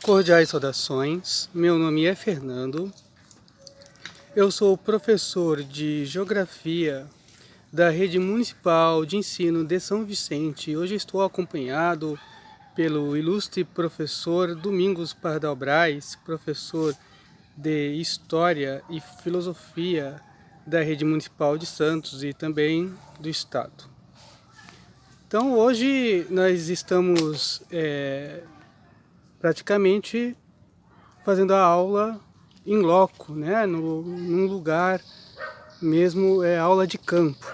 Cordiais saudações, meu nome é Fernando, eu sou professor de Geografia da Rede Municipal de Ensino de São Vicente. Hoje estou acompanhado pelo ilustre professor Domingos Pardal Braz, professor de História e Filosofia da Rede Municipal de Santos e também do Estado. Então hoje nós estamos praticamente fazendo a aula em loco, né? Num lugar mesmo, aula de campo.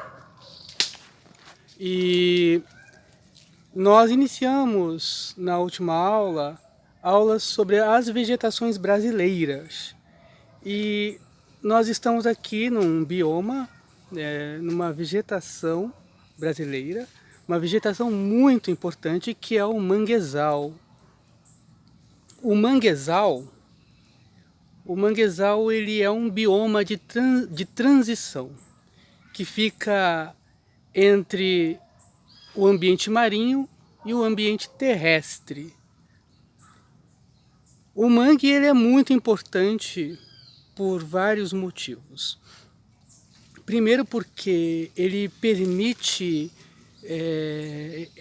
E nós iniciamos na última aula aulas sobre as vegetações brasileiras. E nós estamos aqui num bioma, numa vegetação brasileira, uma vegetação muito importante que é o manguezal. O manguezal ele é um bioma de transição que fica entre o ambiente marinho e o ambiente terrestre. O mangue ele é muito importante por vários motivos. Primeiro porque ele permite,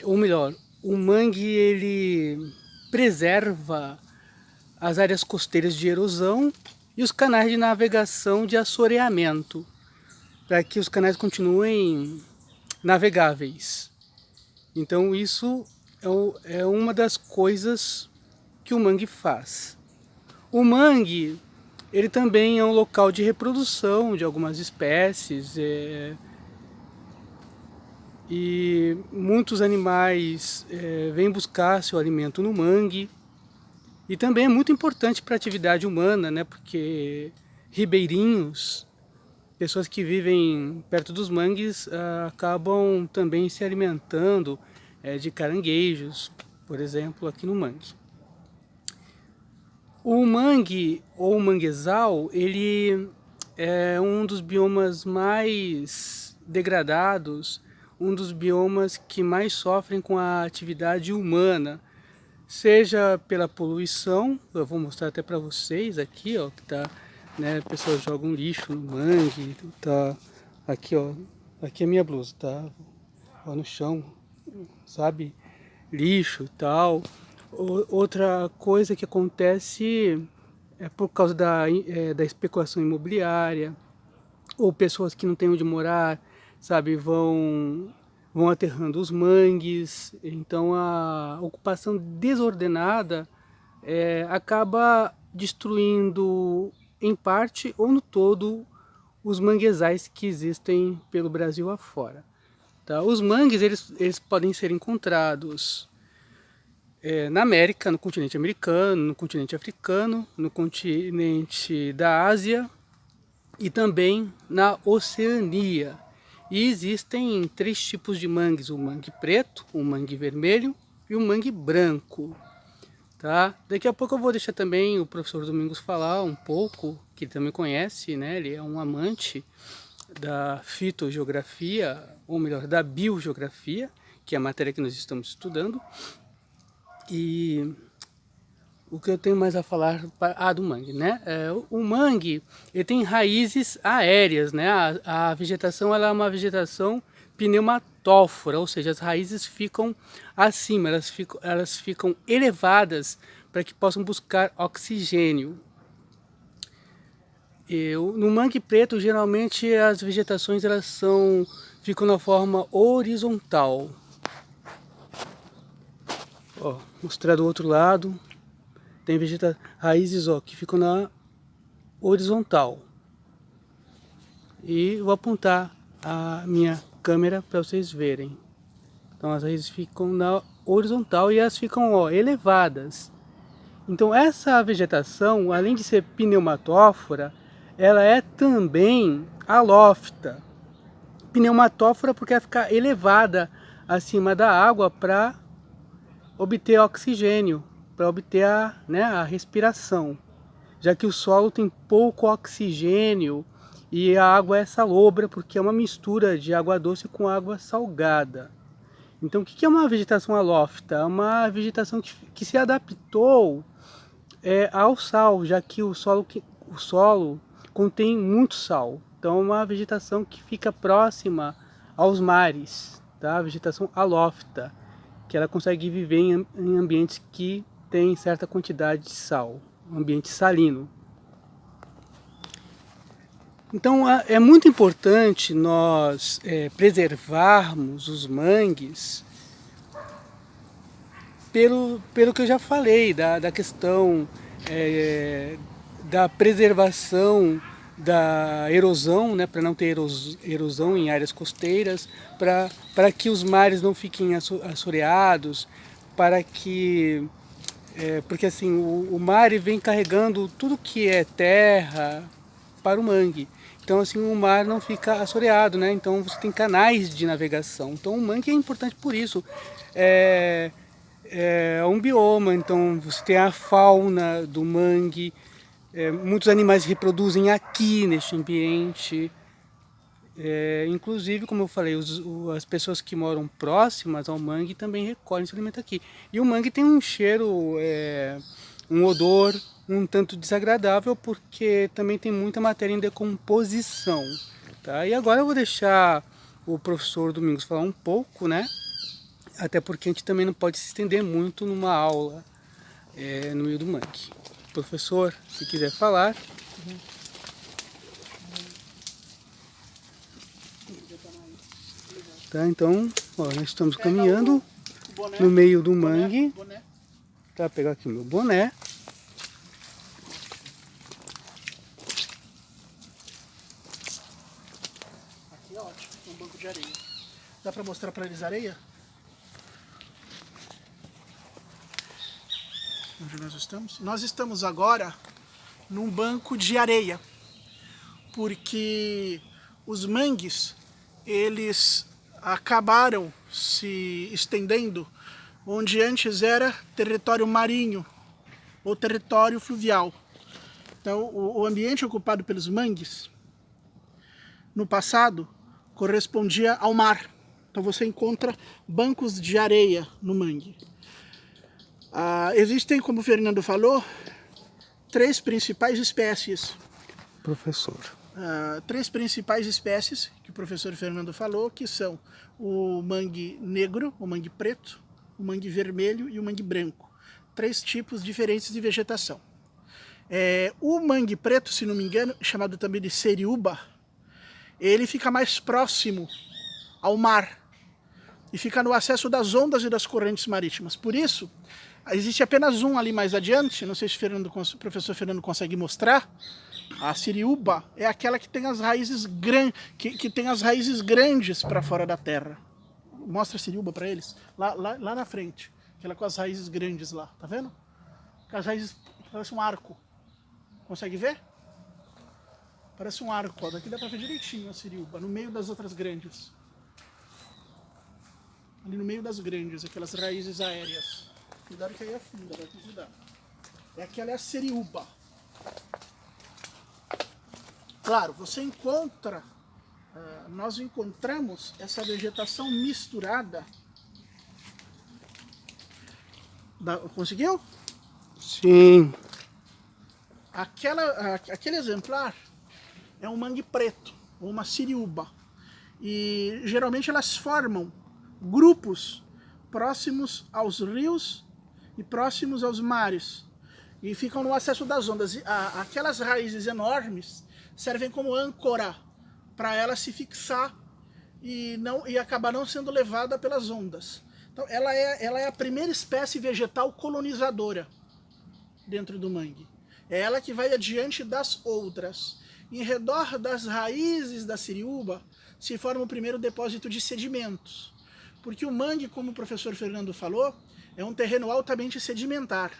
ou melhor, o mangue ele preserva as áreas costeiras de erosão e os canais de navegação de assoreamento, para que os canais continuem navegáveis. Então isso é uma das coisas que o mangue faz. O mangue ele também é um local de reprodução de algumas espécies, e muitos animais vêm buscar seu alimento no mangue. E também é muito importante para a atividade humana, né? Porque ribeirinhos, pessoas que vivem perto dos mangues, acabam também se alimentando de caranguejos, por exemplo, aqui no mangue. O mangue ou manguezal, ele é um dos biomas mais degradados, um dos biomas que mais sofrem com a atividade humana, seja pela poluição. Eu vou mostrar até para vocês aqui, ó, que tá, né, pessoas jogam lixo no mangue, tá aqui, ó, aqui é minha blusa, tá, ó, no chão, sabe, lixo e tal. Outra coisa que acontece é por causa da especulação imobiliária, ou pessoas que não têm onde morar, sabe, vão aterrando os mangues. Então a ocupação desordenada acaba destruindo em parte ou no todo os manguezais que existem pelo Brasil afora. Tá? Os mangues eles podem ser encontrados na América, no continente americano, no continente africano, no continente da Ásia e também na Oceania. E existem 3 tipos de mangues: o mangue preto, o mangue vermelho e o mangue branco. Tá? Daqui a pouco eu vou deixar também o professor Domingos falar um pouco, que ele também conhece, né? Ele é um amante da fitogeografia, ou melhor, da biogeografia, que é a matéria que nós estamos estudando. E o que eu tenho mais a falar do mangue, né? O mangue ele tem raízes aéreas, né? A vegetação ela é uma vegetação pneumatófora, ou seja, as raízes ficam acima, elas ficam elevadas para que possam buscar oxigênio. No mangue preto, geralmente as vegetações ficam na forma horizontal. Ó, mostrar do outro lado, tem raízes, ó, que ficam na horizontal. E vou apontar a minha câmera para vocês verem. Então as raízes ficam na horizontal e elas ficam, ó, elevadas. Então essa vegetação, além de ser pneumatófora, ela é também halófita. Pneumatófora porque ela fica elevada acima da água para obter oxigênio, para obter a respiração, já que o solo tem pouco oxigênio e a água é salobra porque é uma mistura de água doce com água salgada. Então o que é uma vegetação halófita? É uma vegetação que se adaptou ao sal, já que o solo contém muito sal. Então é uma vegetação que fica próxima aos mares, tá? Vegetação halófita, que ela consegue viver em ambientes que tem certa quantidade de sal, um ambiente salino. Então é muito importante nós preservarmos os mangues pelo que eu já falei, da questão da preservação da erosão, né, para não ter erosão em áreas costeiras, para que os mares não fiquem assoreados, para que porque assim o mar vem carregando tudo que é terra para o mangue. Então assim o mar não fica assoreado, né? Então você tem canais de navegação. Então o mangue é importante por isso. É um bioma, então você tem a fauna do mangue, muitos animais se reproduzem aqui neste ambiente, inclusive, como eu falei, as pessoas que moram próximas ao mangue também recolhem seu alimento aqui. E o mangue tem um cheiro, um odor um tanto desagradável, porque também tem muita matéria em decomposição. Tá? E agora eu vou deixar o professor Domingos falar um pouco, né? Até porque a gente também não pode se estender muito numa aula no meio do mangue. Professor, se quiser falar. Tá, então, ó, nós estamos caminhando no meio do mangue. Tá, pegar aqui o meu boné. Aqui é ótimo, um banco de areia. Dá pra mostrar pra eles a areia? Onde nós estamos? Nós estamos agora num banco de areia, porque os mangues, eles acabaram se estendendo onde antes era território marinho ou território fluvial. Então, o ambiente ocupado pelos mangues, no passado, correspondia ao mar. Então você encontra bancos de areia no mangue. Existem, como o Fernando falou, 3 principais espécies. Professor. 3 principais espécies que o professor Fernando falou, que são o mangue negro, o mangue preto, o mangue vermelho e o mangue branco. 3 tipos diferentes de vegetação. O mangue preto, se não me engano, chamado também de seriúba, ele fica mais próximo ao mar e fica no acesso das ondas e das correntes marítimas. Por isso, existe apenas um ali mais adiante, não sei se o professor Fernando consegue mostrar. A seriúba é aquela que tem as raízes que tem as raízes grandes para fora da terra. Mostra a seriúba para eles, lá na frente, aquela com as raízes grandes lá, tá vendo? Com as raízes que parece um arco. Consegue ver? Parece um arco, ó. Daqui dá para ver direitinho a seriúba, no meio das outras grandes. Ali no meio das grandes, aquelas raízes aéreas. Cuidado que aí afunda, vai cuidar. Aquela é a seriúba. Claro, você encontra, nós encontramos essa vegetação misturada. Conseguiu? Sim. Aquele exemplar é um mangue preto, ou uma seriúba. E geralmente elas formam grupos próximos aos rios e próximos aos mares. E ficam no acesso das ondas. E aquelas raízes enormes servem como âncora para ela se fixar e acabar não sendo levada pelas ondas. Então ela é a primeira espécie vegetal colonizadora dentro do mangue. É ela que vai adiante das outras. Em redor das raízes da seriúba se forma o primeiro depósito de sedimentos. Porque o mangue, como o professor Fernando falou, é um terreno altamente sedimentar,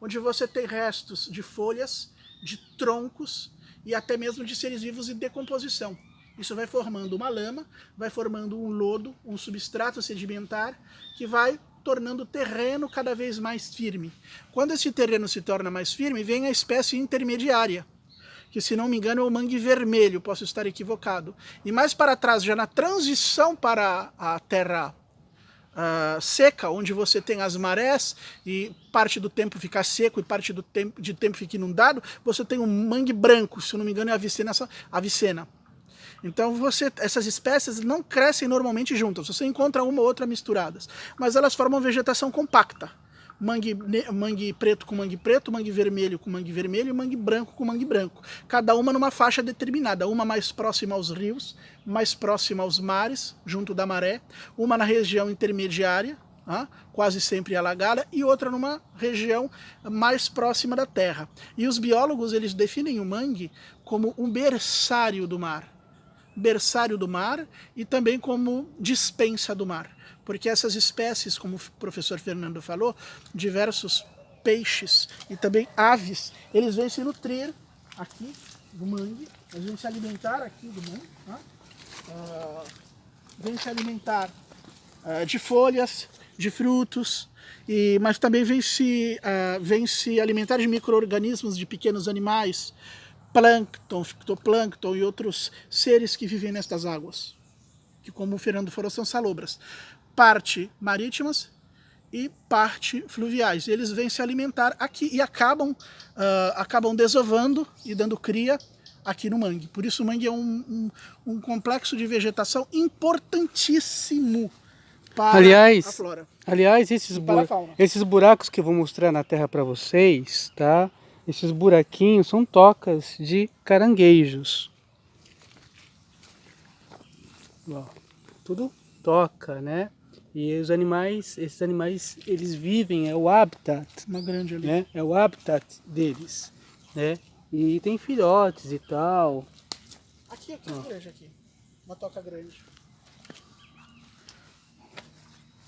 onde você tem restos de folhas, de troncos e até mesmo de seres vivos em decomposição. Isso vai formando uma lama, vai formando um lodo, um substrato sedimentar, que vai tornando o terreno cada vez mais firme. Quando esse terreno se torna mais firme, vem a espécie intermediária, que se não me engano é o mangue vermelho, posso estar equivocado. E mais para trás, já na transição para a terra seca, onde você tem as marés e parte do tempo fica seco e parte do tempo fica inundado, você tem um mangue branco, se eu não me engano é a vicena. Então essas espécies não crescem normalmente juntas, você encontra uma ou outra misturadas, mas elas formam vegetação compacta. Mangue preto com mangue preto, mangue vermelho com mangue vermelho e mangue branco com mangue branco. Cada uma numa faixa determinada, uma mais próxima aos rios, mais próxima aos mares, junto da maré, uma na região intermediária, quase sempre alagada, e outra numa região mais próxima da terra. E os biólogos eles definem o mangue como um berçário do mar. Berçário do mar e também como dispensa do mar. Porque essas espécies, como o professor Fernando falou, diversos peixes e também aves, eles vêm se nutrir aqui do mangue, eles vêm se alimentar aqui do mangue, vêm se alimentar de folhas, de frutos, mas também vêm se alimentar de micro-organismos, de pequenos animais, plâncton, fitoplâncton e outros seres que vivem nestas águas, que como o Fernando falou são salobras, parte marítimas e parte fluviais. Eles vêm se alimentar aqui e acabam desovando e dando cria aqui no mangue. Por isso o mangue é um complexo de vegetação importantíssimo para a flora. Aliás, esses buracos que eu vou mostrar na terra para vocês, tá? Esses buraquinhos são tocas de caranguejos. Ó, tudo toca, né? E esses animais, eles vivem, é o habitat. Uma grande ali. Né? É o habitat deles, né? E tem filhotes e tal. Aqui, veja aqui. Uma toca grande.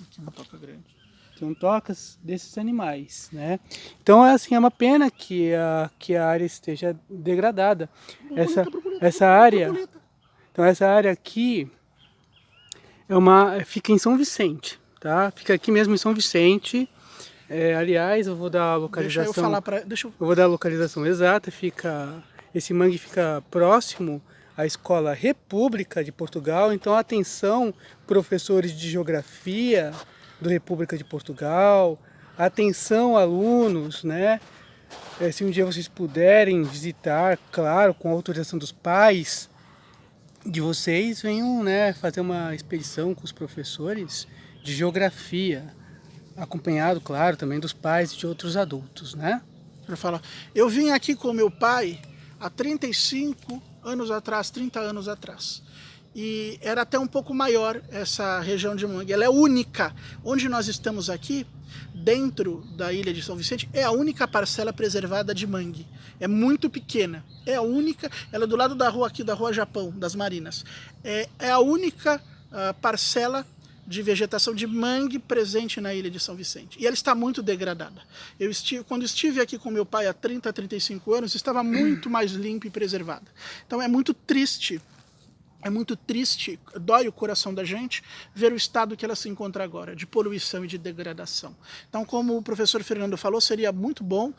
Aqui uma toca grande. São tocas desses animais, né? Então, assim, é uma pena que a área esteja degradada. Essa área aqui fica em São Vicente, tá? Fica aqui mesmo em São Vicente. Aliás, eu vou dar a localização. Eu vou dar a localização exata. Esse mangue fica próximo à Escola República de Portugal. Então, atenção, professores de geografia do República de Portugal, atenção alunos, né? Se um dia vocês puderem visitar, claro, com a autorização dos pais de vocês, venham, né, fazer uma expedição com os professores de geografia, acompanhado, claro, também dos pais e de outros adultos, né? Eu vim aqui com meu pai há 35 anos atrás, 30 anos atrás. E era até um pouco maior essa região de mangue. Ela é única. Onde nós estamos aqui, dentro da ilha de São Vicente, é a única parcela preservada de mangue. É muito pequena. É a única. Ela é do lado da rua aqui, da Rua Japão, das Marinas. É a única parcela de vegetação de mangue presente na ilha de São Vicente. E ela está muito degradada. Quando estive aqui com meu pai há 30, 35 anos, estava muito mais limpa e preservada. Então é muito triste. É muito triste, dói o coração da gente ver o estado que ela se encontra agora, de poluição e de degradação. Então, como o professor Fernando falou, seria muito bom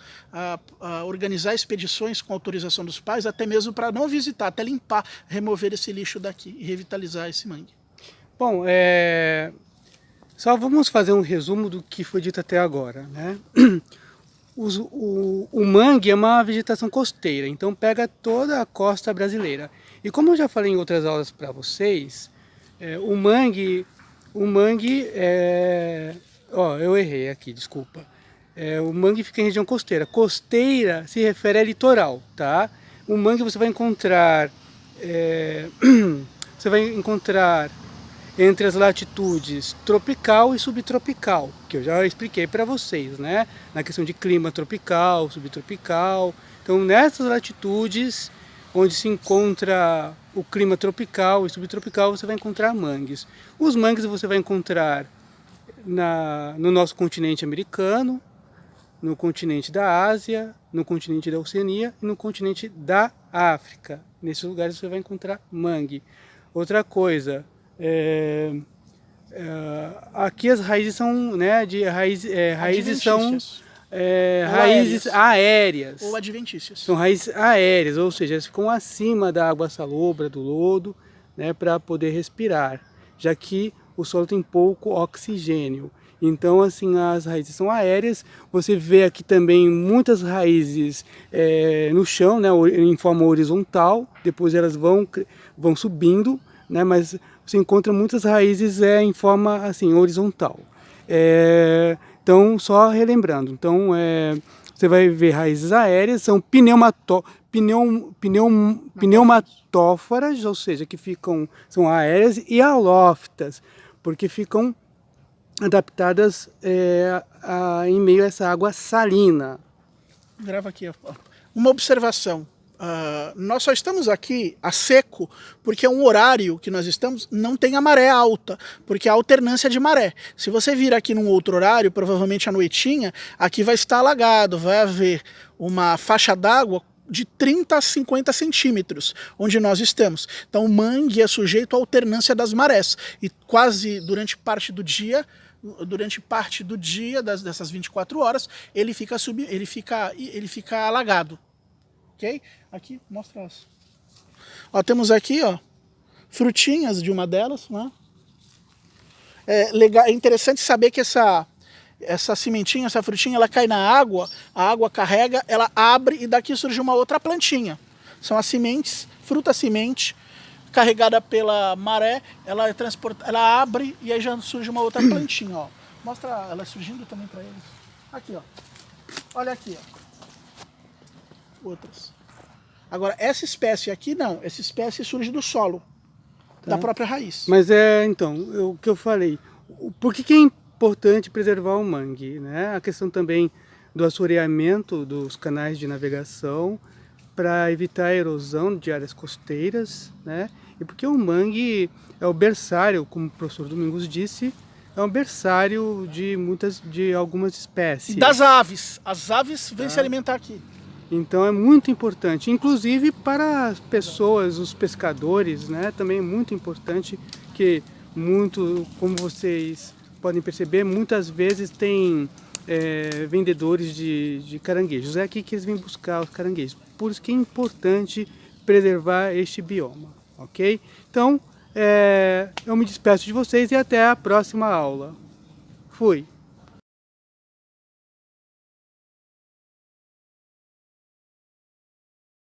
organizar expedições com autorização dos pais, até mesmo para não visitar, até limpar, remover esse lixo daqui e revitalizar esse mangue. Bom, só vamos fazer um resumo do que foi dito até agora, né? O mangue é uma vegetação costeira, então pega toda a costa brasileira. E como eu já falei em outras aulas para vocês, o mangue eu errei aqui, desculpa. O mangue fica em região costeira. Costeira se refere a litoral, tá? O mangue você vai encontrar entre as latitudes tropical e subtropical, que eu já expliquei para vocês, né? Na questão de clima tropical, subtropical. Então, nessas latitudes onde se encontra o clima tropical e subtropical, você vai encontrar mangues. Os mangues você vai encontrar no nosso continente americano, no continente da Ásia, no continente da Oceania e no continente da África. Nesses lugares você vai encontrar mangue. Outra coisa, aqui as raízes são, né, raízes são raízes aéreas. Ou adventícias. São raízes aéreas, ou seja, elas ficam acima da água salobra, do lodo, né, para poder respirar. Já que o solo tem pouco oxigênio. Então, assim, as raízes são aéreas. Você vê aqui também muitas raízes no chão, né, em forma horizontal. Depois elas vão subindo, né, mas você encontra muitas raízes em forma assim horizontal. Então, só relembrando, então você vai ver raízes aéreas, são pneumatóforas, ou seja, que são aéreas, e halófitas, porque ficam adaptadas em meio a essa água salina. Grava aqui. Uma observação. Nós só estamos aqui a seco porque é um horário que nós estamos, não tem a maré alta, porque há alternância de maré. Se você vir aqui num outro horário, provavelmente à noitinha, aqui vai estar alagado, vai haver uma faixa d'água de 30 a 50 centímetros, onde nós estamos. Então o mangue é sujeito à alternância das marés, e quase durante parte do dia dessas 24 horas, ele fica alagado. Ok? Aqui, mostra as. Ó, temos aqui, ó, frutinhas de uma delas, né? É interessante saber que essa sementinha, essa frutinha, ela cai na água, a água carrega, ela abre e daqui surge uma outra plantinha. São as sementes, fruta-semente, carregada pela maré, ela abre e aí já surge uma outra plantinha, ó. Mostra ela surgindo também para eles. Aqui, ó. Olha aqui, ó. Outras. Agora, essa espécie aqui não, essa espécie surge do solo, da própria raiz. Mas então, o que eu falei, por que é importante preservar o mangue, né? A questão também do assoreamento dos canais de navegação, para evitar a erosão de áreas costeiras, né? E porque o mangue é o berçário, como o professor Domingos disse, é um berçário de algumas espécies. E das aves. As aves vêm se alimentar aqui. Então é muito importante, inclusive para as pessoas, os pescadores, né? Também é muito importante que como vocês podem perceber, muitas vezes tem vendedores de caranguejos. É aqui que eles vêm buscar os caranguejos. Por isso que é importante preservar este bioma, ok? Então, eu me despeço de vocês e até a próxima aula. Fui!